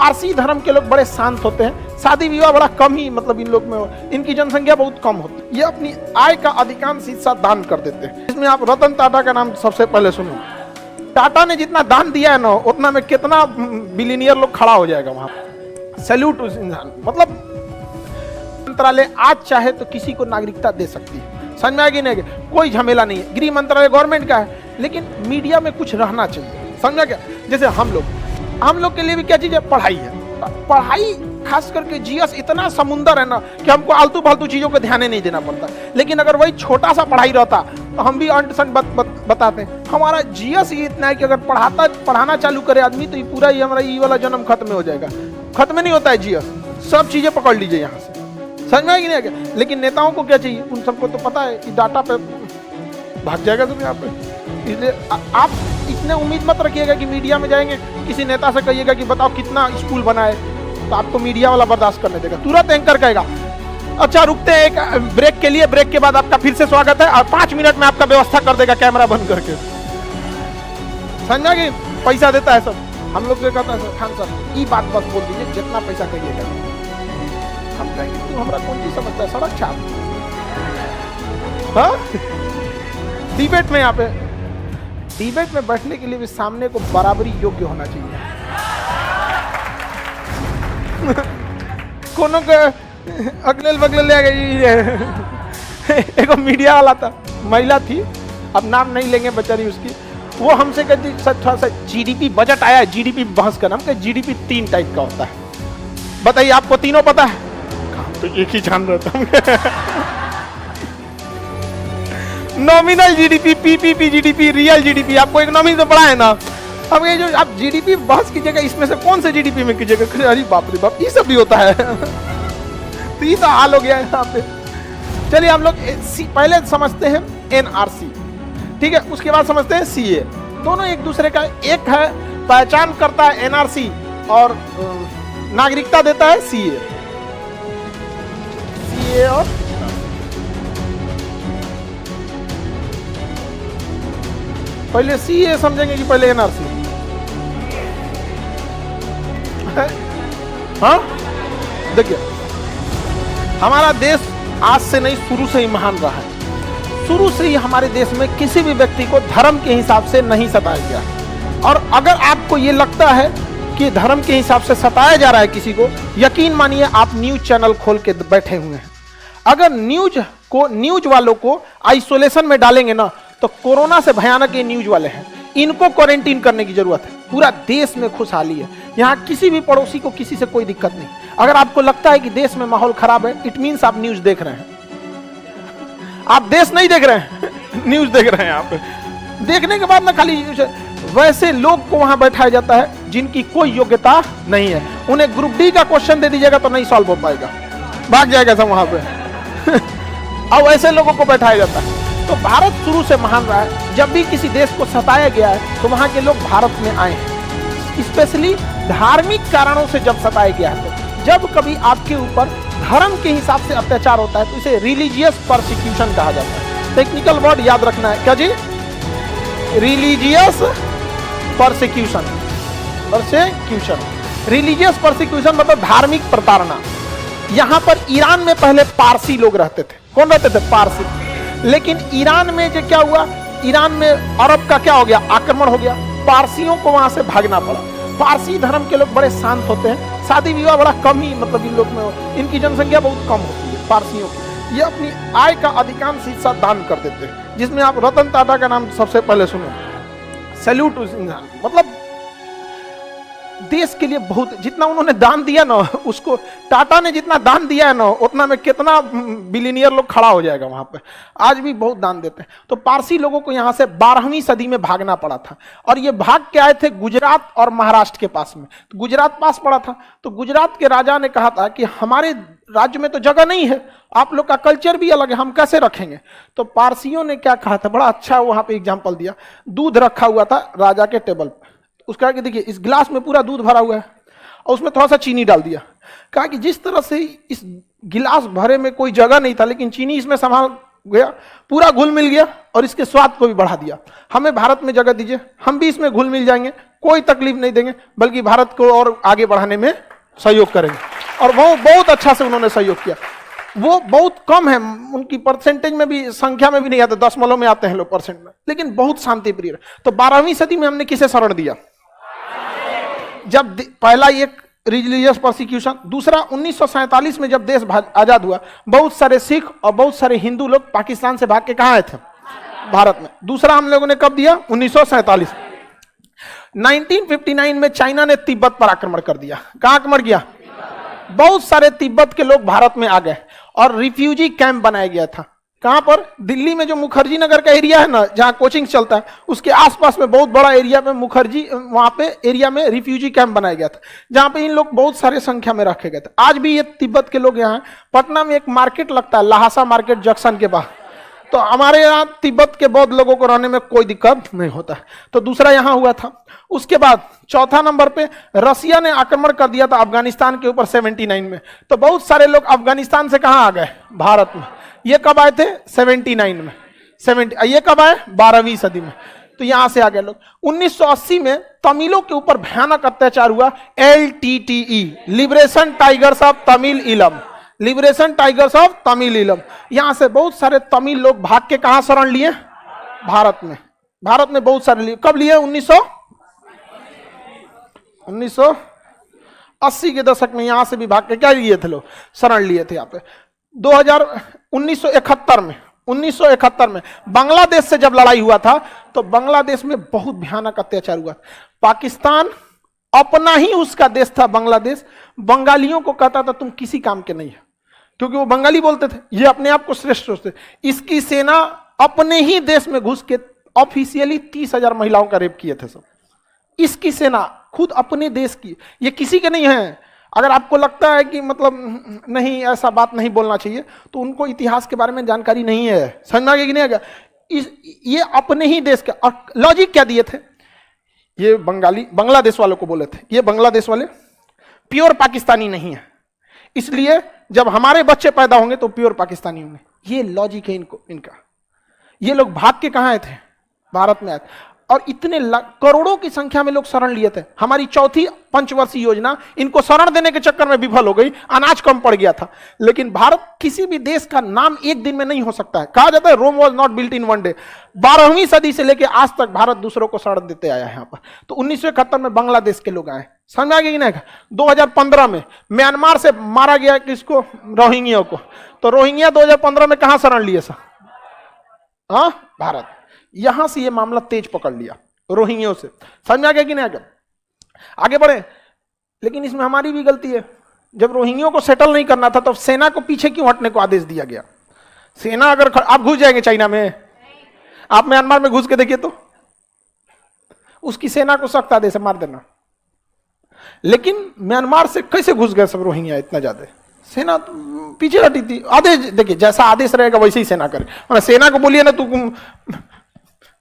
पारसी धर्म के लोग बड़े शांत होते हैं, शादी विवाह बड़ा कम ही मतलब इन लोग में, इनकी जनसंख्या बहुत कम होती है। ये अपनी आय का अधिकांश हिस्सा दान कर देते हैं। इसमें आप रतन टाटा का नाम सबसे पहले सुनो। टाटा ने जितना दान दिया है ना, उतना में कितना बिलियनियर लोग खड़ा हो जाएगा वहां पर। सैल्यूट उस इंसान। मतलब मंत्रालय आज चाहे तो किसी को नागरिकता दे सकती है, समझ में आएगी नहीं? कोई झमेला नहीं है। गृह मंत्रालय गवर्नमेंट का है, लेकिन मीडिया में कुछ रहना चाहिए, समझा क्या? जैसे हम लोग के लिए भी क्या चीज है? पढ़ाई है। पढ़ाई खास करके जीएस इतना समुंदर है ना कि हमको आलतू फालतू चीजों को ध्यान नहीं देना पड़ता। लेकिन अगर वही छोटा सा पढ़ाई रहता तो हम भी अंट संट बताते। हमारा जीएस ही इतना है कि अगर पढ़ाना चालू करे आदमी तो ये पूरा ही हमारा ये वाला जन्म खत्म हो जाएगा। खत्म नहीं होता है जीएस, सब चीजें पकड़ लीजिए यहाँ से, समझ में आएगी नहीं? लेकिन नेताओं को क्या चाहिए? उन सबको तो पता है कि डाटा पे भाग जाएगा तुम यहाँ पे। इसलिए आप इतने उम्मीद मत रखिएगा कि मीडिया में जाएंगे, किसी नेता से कहिएगा कि बताओ कितना स्कूल बनाए, तो आपको मीडिया वाला बर्दाश्त करने देगा। तुरंत एंकर कहेगा अच्छा रुकते हैं एक ब्रेक के लिए, ब्रेक के बाद आपका फिर से स्वागत है और 5 मिनट में आपका व्यवस्था कर देगा कैमरा बंद करके। समझा कि पैसा देता है सब। हम लोग से कहता है खान साहब ये बात बस बोल दीजिए, जितना पैसा कहिएगा हम कहेंगे। तू हमारा कौन चीज समझता है? सड़क छाप। हाँ डिबेट में, यहाँ पे डिबेट में बैठने के लिए भी सामने को बराबरी योग्य होना चाहिए। कोनो के अगले बगले ले गई। एक मीडिया वाला था, महिला थी, अब नाम नहीं लेंगे बेचारी उसकी। वो हमसे कहती सर थोड़ा सा जीडीपी बजट आया है, जीडीपी बहस का नाम। जीडीपी 3 टाइप का होता है, बताइए आपको तीनों पता है? तो एक ही जान रहा था। Nominal GDP, PPP GDP, real GDP. आपको इकोनॉमिक्स में पढ़ा है ना? अब ये जो आप जीडीपी बहस कीजिएगा, इसमें से कौन से जीडीपी में कीजिएगा? अरे बाप रे बाप, ये सब भी होता है। तो ये तो हाल हो गया है यहाँ पे। चलिए हम लोग पहले समझते हैं एनआरसी, ठीक है? उसके बाद समझते हैं सीए। दोनों एक दूसरे का, एक है पहचान करता है एनआरसी और नागरिकता देता है सीए। सीए और पहले सीए समझेंगे कि पहले एनआरसी? हाँ देखिए, हमारा देश आज से नहीं शुरू से ही महान रहा है। शुरू से ही हमारे देश में किसी भी व्यक्ति को धर्म के हिसाब से नहीं सताया गया। और अगर आपको ये लगता है कि धर्म के हिसाब से सताया जा रहा है किसी को, यकीन मानिए आप न्यूज चैनल खोल के बैठे हुए हैं। अगर न्यूज वालों को आइसोलेशन में डालेंगे ना, तो कोरोना से भयानक ये न्यूज वाले हैं, इनको क्वारंटीन करने की जरूरत है। पूरा देश में खुशहाली है, यहाँ किसी भी पड़ोसी को किसी से कोई दिक्कत नहीं। अगर आपको लगता है कि देश में माहौल खराब है, इट मीन्स आप न्यूज देख रहे हैं। आप देश नहीं देख रहे हैं, न्यूज देख रहे हैं। आप देखने के बाद ना खाली वैसे लोग को वहां बैठाया जाता है जिनकी कोई योग्यता नहीं है। उन्हें ग्रुप डी का क्वेश्चन दे दीजिएगा तो नहीं सॉल्व हो पाएगा, भाग जाएगा सब वहां पे। और ऐसे लोगों को बैठाया जाता है। तो भारत शुरू से महान रहा है। जब भी किसी देश को सताया गया है तो वहां के लोग भारत में आए हैं। स्पेशली धार्मिक कारणों से जब सताया गया है, तो जब कभी आपके ऊपर धर्म के हिसाब से अत्याचार होता है तो इसे रिलीजियस परसिक्यूशन कहा जाता है। टेक्निकल वर्ड याद रखना है, क्या जी? Religious persecution. रिलीजियस परसिक्यूशन मतलब धार्मिक प्रताड़ना। यहां पर ईरान में पहले पारसी लोग रहते थे। कौन रहते थे? पारसी। लेकिन ईरान में जो क्या हुआ, ईरान में अरब का क्या हो गया? आक्रमण हो गया। पारसियों को वहां से भागना पड़ा। पारसी धर्म के लोग बड़े शांत होते हैं, शादी विवाह बड़ा कम ही मतलब इन लोग में, इनकी जनसंख्या बहुत कम होती है पारसियों की। ये अपनी आय का अधिकांश हिस्सा दान कर देते हैं, जिसमें आप रतन टाटा का नाम सबसे पहले सुनो। सैल्यूट उस इंसान। मतलब देश के लिए बहुत, जितना उन्होंने दान दिया ना, उसको टाटा ने जितना दान दिया है ना, उतना में कितना बिलियनियर लोग खड़ा हो जाएगा वहां पे। आज भी बहुत दान देते हैं। तो पारसी लोगों को यहां से 12वीं सदी में भागना पड़ा था। और ये भाग के आए थे गुजरात और महाराष्ट्र के पास में। तो गुजरात पास पड़ा था, तो गुजरात के राजा ने कहा था कि हमारे राज्य में तो जगह नहीं है, आप लोग का कल्चर भी अलग है, हम कैसे रखेंगे? तो पारसियों ने क्या कहा था, बड़ा अच्छा वहां पे एग्जाम्पल दिया। दूध रखा हुआ था राजा के टेबल पर। उसका कि देखिए इस गिलास में पूरा दूध भरा हुआ है और उसमें थोड़ा सा चीनी डाल दिया। कहा कि जिस तरह से इस गिलास भरे में कोई जगह नहीं था, लेकिन चीनी इसमें संभाल गया, पूरा घुल मिल गया और इसके स्वाद को भी बढ़ा दिया। हमें भारत में जगह दीजिए, हम भी इसमें घुल मिल जाएंगे, कोई तकलीफ नहीं देंगे, बल्कि भारत को और आगे बढ़ाने में सहयोग करेंगे। और वो बहुत अच्छा से उन्होंने सहयोग किया। वो बहुत कम है, उनकी परसेंटेज में भी, संख्या में भी नहीं आते, दशमलव में आते हैं लोग परसेंट में, लेकिन बहुत शांति प्रिय। तो 12वीं सदी में हमने किसे शरण दिया? जब पहला एक रिलीजियस परसिक्यूशन, दूसरा 1947 में जब देश आजाद हुआ, बहुत सारे सिख और बहुत सारे हिंदू लोग पाकिस्तान से भाग के कहां आए थे? भारत में। दूसरा हम लोगों ने कब दिया? 1947। 1959 में चाइना ने तिब्बत पर आक्रमण कर दिया। कहां आक्रमण किया? बहुत सारे तिब्बत के लोग भारत में आ गए और रिफ्यूजी कैंप बनाया गया था। कहां पर? दिल्ली में जो मुखर्जी नगर का एरिया है ना, जहां कोचिंग चलता है, उसके आसपास में बहुत बड़ा एरिया में मुखर्जी, वहां पे एरिया में रिफ्यूजी कैंप बनाया गया था, जहां पे इन लोग बहुत सारे संख्या में रखे गए थे। आज भी ये तिब्बत के लोग यहाँ, पटना में एक मार्केट लगता है, लहासा मार्केट जंक्शन के बाहर, तो हमारे यहाँ तिब्बत के बौद्ध लोगों को रहने में कोई दिक्कत नहीं होता। तो दूसरा यहां हुआ था। उसके बाद चौथा नंबर पे रसिया ने आक्रमण कर दिया था अफगानिस्तान के ऊपर 79 में। तो बहुत सारे लोग अफगानिस्तान से कहां आ गए? भारत में। ये कब आए थे? 79 में। ये कब आए? 12वीं सदी में। तो यहां से आ गए लोग। 1980 में तमिलों के ऊपर भयानक अत्याचार हुआ, LTTE, liberation tigers of Tamil इलम, लिबरेशन टाइगर्स ऑफ तमिल इलम। यहां से बहुत सारे तमिल लोग भाग के कहां शरण लिए? भारत में। भारत में बहुत सारे लिए। कब लिए? 1980 के दशक में यहां से भी भाग के क्या लिए थे लोग? शरण लिए थे यहाँ पे। 1971 में बांग्लादेश से जब लड़ाई हुआ था, तो बांग्लादेश में बहुत भयानक अत्याचार हुआ। पाकिस्तान अपना ही उसका देश था बांग्लादेश, बंगालियों को कहता था तुम किसी काम के नहीं है, क्योंकि वो बंगाली बोलते थे, ये अपने आप को श्रेष्ठ सोचते। इसकी सेना अपने ही देश में घुस के ऑफिशियली 30,000 महिलाओं का रेप किए थे सब। इसकी सेना खुद अपने देश की, ये किसी के नहीं है। अगर आपको लगता है कि मतलब नहीं, ऐसा बात नहीं बोलना चाहिए, तो उनको इतिहास के बारे में जानकारी नहीं है। समझ में आ गया कि नहीं आ गया? ये अपने ही देश का। और लॉजिक क्या दिए थे? ये बांग्लादेश वालों को बोले थे, ये बांग्लादेश वाले प्योर पाकिस्तानी नहीं है, इसलिए जब हमारे बच्चे पैदा होंगे तो प्योर पाकिस्तानी होंगे। ये लॉजिक है इनका। ये लोग भाग के कहां आए थे? भारत में आए थे। और इतने करोड़ों की संख्या में लोग शरण लिए थे। हमारी चौथी पंचवर्षीय योजना इनको शरण देने के चक्कर में विफल हो गई, अनाज कम पड़ गया था। लेकिन भारत किसी भी देश का नाम एक दिन में नहीं हो सकता है। कहा जाता है Rome was not built in one day. 12वीं सदी से लेकर आज तक भारत दूसरों को शरण देते आया है यहाँ पर। तो 1971 में बांग्लादेश के लोग आए। समझ आ गया कि नहीं? 2015 में म्यांमार से मारा गया किसको? रोहिंग्या को। तो रोहिंग्या 2015 में कहां शरण लिए सर? हाँ, भारत। यहां से ये मामला तेज पकड़ लिया रोहिंग्यों से। समझ में आ गया कि नहीं आ गया? आगे बढ़े। लेकिन इसमें हमारी भी गलती है। जब रोहिंग्यों को सेटल नहीं करना था तो सेना को पीछे क्यों हटने को आदेश दिया गया? सेना अगर आप घुस जाएंगे चाइना में, आप म्यांमार में घुस के देखिए तो उसकी सेना को सख्त आदेश है मार देना। लेकिन म्यांमार से कैसे घुस गए सब रोहिंग्या इतना ज्यादा? सेना तो पीछे हटी थी। आदेश देखिए, जैसा आदेश रहेगा वैसे ही सेना करे। और सेना को बोलिए ना तू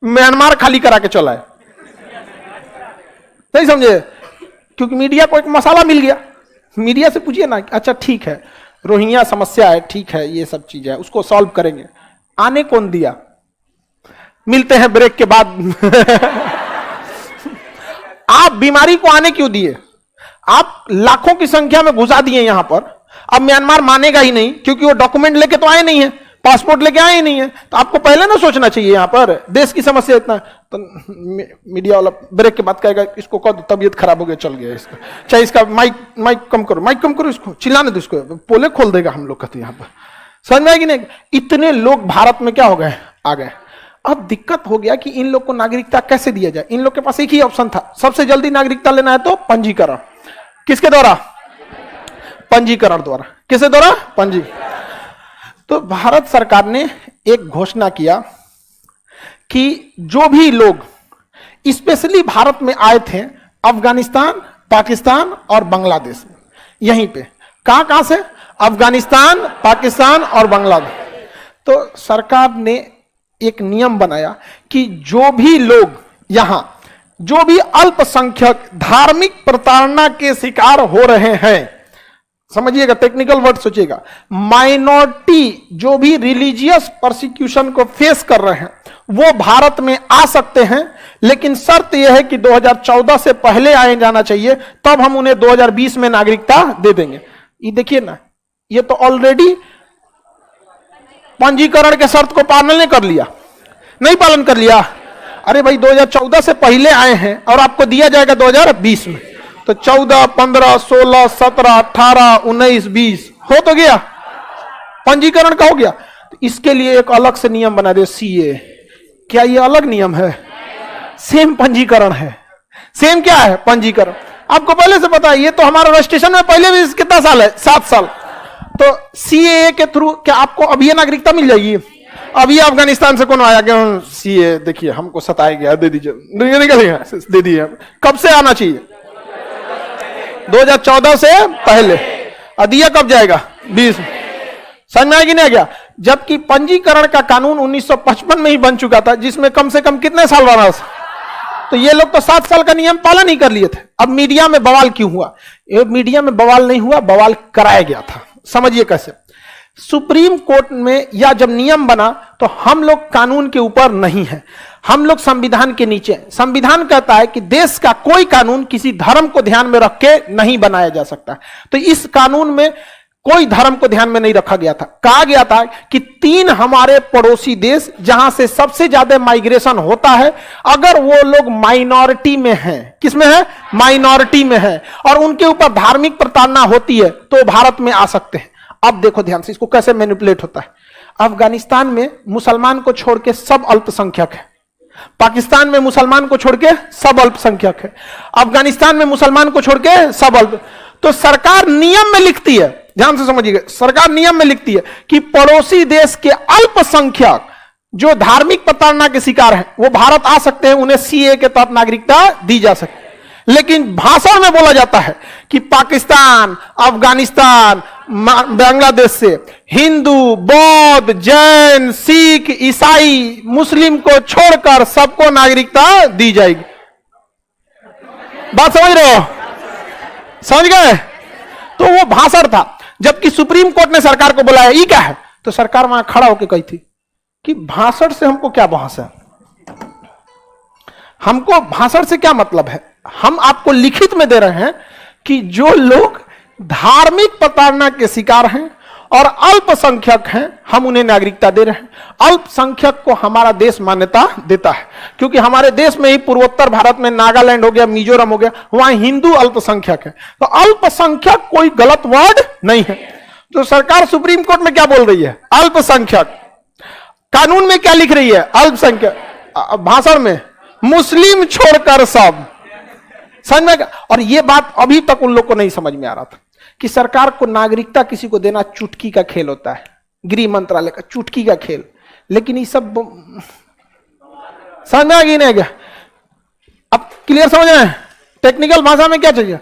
म्यांमार खाली करा के चला है, नहीं समझे? क्योंकि मीडिया को एक मसाला मिल गया। मीडिया से पूछिए ना, अच्छा ठीक है रोहिंग्या समस्या है, ठीक है ये सब चीज है, उसको सॉल्व करेंगे। आने कौन दिया? मिलते हैं ब्रेक के बाद। आप बीमारी को आने क्यों दिए? आप लाखों की संख्या में घुसा दिए यहां पर। अब म्यांमार मानेगा ही नहीं, क्योंकि वो डॉक्यूमेंट लेके तो आए नहीं है, पासपोर्ट लेके आए ही नहीं है। तो आपको पहले ना सोचना चाहिए यहां पर देश की समस्या इतना। तो मीडिया वाला ब्रेक के बाद कहेगा इसको कह दो, तबीयत खराब हो गया, चल गया इसका, चाहे इसका माइक कम करो, इसको चिल्लाने दो, इसको पोले खोल देगा हम लोग कहते यहां पर। समझ में आएगी नहीं? इतने लोग भारत में क्या हो गए? आ गए। अब दिक्कत हो गया कि इन लोग को नागरिकता कैसे दिया जाए। इन लोग के पास एक ही ऑप्शन था, सबसे जल्दी नागरिकता लेना है तो पंजीकरण। किसके द्वारा? पंजीकरण द्वारा। किसके द्वारा? पंजीकरण। तो भारत सरकार ने एक घोषणा किया कि जो भी लोग स्पेशली भारत में आए थे अफगानिस्तान, पाकिस्तान और बांग्लादेश, यहीं पे कहां से? अफगानिस्तान, पाकिस्तान और बांग्लादेश। तो सरकार ने एक नियम बनाया कि जो भी लोग यहां, जो भी अल्पसंख्यक धार्मिक प्रताड़ना के शिकार हो रहे हैं, समझिएगा, टेक्निकल वर्ड सोचिएगा। माइनॉरिटी जो भी रिलीजियस प्रोसिक्यूशन को फेस कर रहे हैं वो भारत में आ सकते हैं, लेकिन शर्त यह है कि 2014 से पहले आए जाना चाहिए, तब हम उन्हें 2020 में नागरिकता दे देंगे। ये देखिए ना, ये तो ऑलरेडी पंजीकरण के शर्त को पालन नहीं कर लिया, नहीं पालन कर लिया। अरे भाई 2014 से पहले आए हैं और आपको दिया जाएगा 2020 में, तो 14, 15, 16, 17, 18, 19, 20 हो तो गया, पंजीकरण का हो गया। तो इसके लिए एक अलग से नियम बना दे, सीए। क्या ये अलग नियम है? सेम पंजीकरण है। सेम क्या है? पंजीकरण। आपको पहले से पता है, ये तो हमारा रजिस्ट्रेशन में पहले भी कितना साल है? 7 साल। तो सीए के थ्रू क्या आपको अभी नागरिकता मिल जाएगी? अभी अफगानिस्तान से कौन आया कि सीए देखिए हमको सताया गया, दे दीजिए, दे दिए। कब से आना चाहिए? 2014 से पहले। दिया कब जाएगा? 20। समझ में आएगी नहीं गया? जबकि पंजीकरण का कानून 1955 में ही बन चुका था, जिसमें कम से कम कितने साल रहा? तो ये लोग तो 7 साल का नियम पालन ही कर लिए थे। अब मीडिया में बवाल क्यों हुआ? ये मीडिया में बवाल नहीं हुआ, बवाल कराया गया था। समझिए कैसे। सुप्रीम कोर्ट में या जब नियम बना तो हम लोग कानून के ऊपर नहीं है, हम लोग संविधान के नीचे। संविधान कहता है कि देश का कोई कानून किसी धर्म को ध्यान में रख के नहीं बनाया जा सकता। तो इस कानून में कोई धर्म को ध्यान में नहीं रखा गया था। कहा गया था कि 3 हमारे पड़ोसी देश जहां से सबसे ज्यादा माइग्रेशन होता है, अगर वो लोग माइनॉरिटी में हैं, किसमें है? माइनॉरिटी में है, और उनके ऊपर धार्मिक प्रताड़ना होती है तो भारत में आ सकते हैं। अब देखो ध्यान से इसको कैसे मैनिपुलेट होता है। अफगानिस्तान में मुसलमान को छोड़ के सब अल्पसंख्यक है, पाकिस्तान में मुसलमान को छोड़ के सब अल्पसंख्यक है, अफगानिस्तान में मुसलमान को छोड़ के सब अल्प। तो सरकार नियम में लिखती है, ध्यान से समझिएगा, सरकार नियम में लिखती है कि पड़ोसी देश के अल्पसंख्यक जो धार्मिक प्रताड़ना के शिकार हैं वो भारत आ सकते हैं, उन्हें सीए के तहत नागरिकता दी जा सकती है। लेकिन भाषण में बोला जाता है कि पाकिस्तान, अफगानिस्तान, बांग्लादेश से हिंदू, बौद्ध, जैन, सिख, ईसाई, मुस्लिम को छोड़कर सबको नागरिकता दी जाएगी। बात समझ रहे हो? समझ गए? तो वो भाषण था। जबकि सुप्रीम कोर्ट ने सरकार को बुलाया, ये क्या है? तो सरकार वहां खड़ा होकर कही थी कि भाषण से हमको क्या बहस है, हमको भाषण से क्या मतलब है। हम आपको लिखित में दे रहे हैं कि जो लोग धार्मिक प्रताड़ना के शिकार हैं और अल्पसंख्यक हैं, हम उन्हें नागरिकता दे रहे हैं। अल्पसंख्यक को हमारा देश मान्यता देता है, क्योंकि हमारे देश में ही पूर्वोत्तर भारत में नागालैंड हो गया, मिजोरम हो गया, वहां हिंदू अल्पसंख्यक है। तो अल्पसंख्यक कोई गलत वर्ड नहीं है। तो सरकार सुप्रीम कोर्ट में क्या बोल रही है? अल्पसंख्यक। कानून में क्या लिख रही है? अल्पसंख्यक। भाषण में मुस्लिम छोड़कर सब। समझ में? और यह बात अभी तक उन लोग को नहीं समझ में आ रहा था कि सरकार को नागरिकता किसी को देना चुटकी का खेल होता है, गृह मंत्रालय का चुटकी का खेल। लेकिन ये सब समझ में आ गई नहीं क्या? अब क्लियर समझ में? टेक्निकल भाषा में क्या चाहिए?